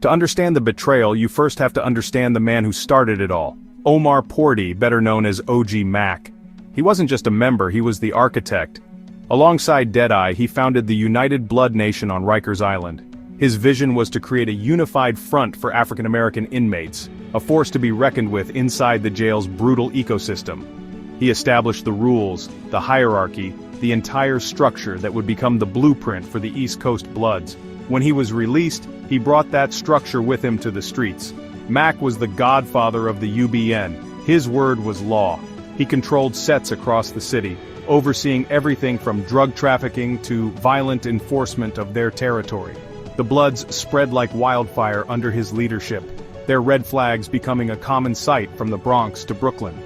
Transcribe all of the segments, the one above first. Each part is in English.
To understand the betrayal, you first have to understand the man who started it all. Omar Porty, better known as OG Mack. He wasn't just a member, he was the architect. Alongside Deadeye, he founded the United Blood Nation on Rikers Island. His vision was to create a unified front for African-American inmates, a force to be reckoned with inside the jail's brutal ecosystem. He established the rules, the hierarchy, the entire structure that would become the blueprint for the East Coast Bloods. When he was released, he brought that structure with him to the streets. Mack was the godfather of the UBN. His word was law. He controlled sets across the city, overseeing everything from drug trafficking to violent enforcement of their territory. The Bloods spread like wildfire under his leadership, their red flags becoming a common sight from the Bronx to Brooklyn.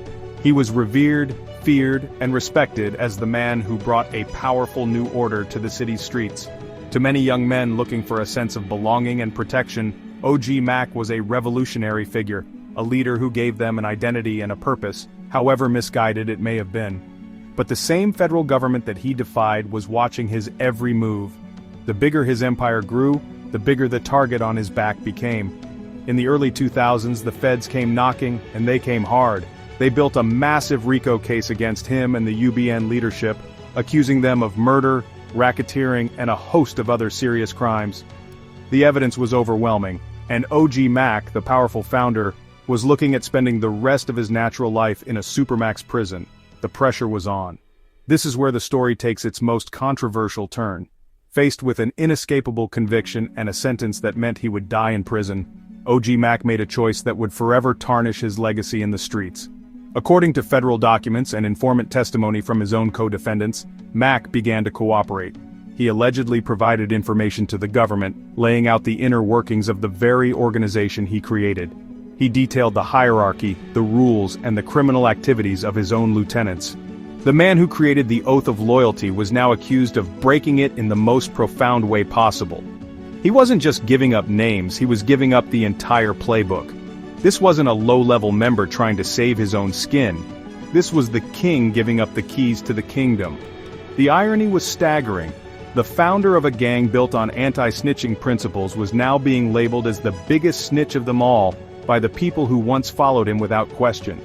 He was revered, feared, and respected as the man who brought a powerful new order to the city's streets. To many young men looking for a sense of belonging and protection, OG Mack was a revolutionary figure, a leader who gave them an identity and a purpose, however misguided it may have been. But the same federal government that he defied was watching his every move. The bigger his empire grew, the bigger the target on his back became. In the early 2000s, the feds came knocking, and they came hard. They built a massive RICO case against him and the UBN leadership, accusing them of murder, racketeering, and a host of other serious crimes. The evidence was overwhelming, and OG Mack, the powerful founder, was looking at spending the rest of his natural life in a supermax prison. The pressure was on. This is where the story takes its most controversial turn. Faced with an inescapable conviction and a sentence that meant he would die in prison, OG Mack made a choice that would forever tarnish his legacy in the streets. According to federal documents and informant testimony from his own co-defendants, Mack began to cooperate. He allegedly provided information to the government, laying out the inner workings of the very organization he created. He detailed the hierarchy, the rules, and the criminal activities of his own lieutenants. The man who created the Oath of Loyalty was now accused of breaking it in the most profound way possible. He wasn't just giving up names, he was giving up the entire playbook. This wasn't a low-level member trying to save his own skin. This was the king giving up the keys to the kingdom. The irony was staggering. The founder of a gang built on anti-snitching principles was now being labeled as the biggest snitch of them all by the people who once followed him without question.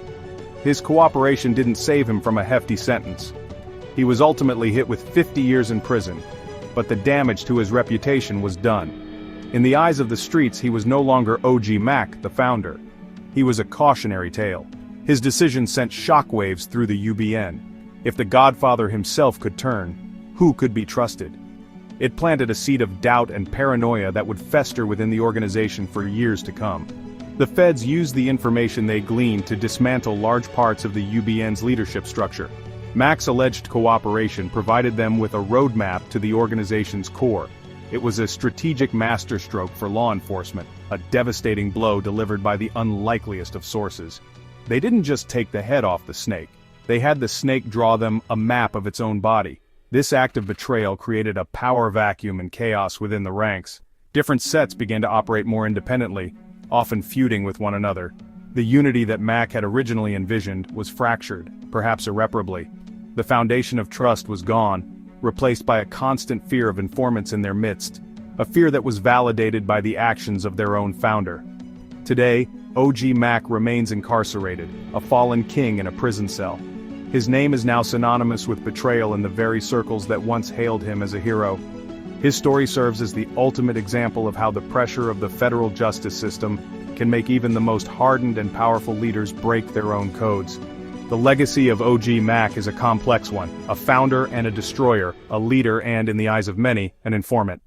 His cooperation didn't save him from a hefty sentence. He was ultimately hit with 50 years in prison, but the damage to his reputation was done. In the eyes of the streets, he was no longer OG Mack, the founder. He was a cautionary tale. His decision sent shockwaves through the UBN. If the Godfather himself could turn, who could be trusted? It planted a seed of doubt and paranoia that would fester within the organization for years to come. The feds used the information they gleaned to dismantle large parts of the UBN's leadership structure. Mack's alleged cooperation provided them with a roadmap to the organization's core. It was a strategic masterstroke for law enforcement, a devastating blow delivered by the unlikeliest of sources. They didn't just take the head off the snake. They had the snake draw them a map of its own body. This act of betrayal created a power vacuum and chaos within the ranks. Different sets began to operate more independently, often feuding with one another. The unity that Mack had originally envisioned was fractured, perhaps irreparably. The foundation of trust was gone, replaced by a constant fear of informants in their midst, a fear that was validated by the actions of their own founder. Today, OG Mack remains incarcerated, a fallen king in a prison cell. His name is now synonymous with betrayal in the very circles that once hailed him as a hero. His story serves as the ultimate example of how the pressure of the federal justice system can make even the most hardened and powerful leaders break their own codes. The legacy of OG Mack is a complex one, a founder and a destroyer, a leader and, in the eyes of many, an informant.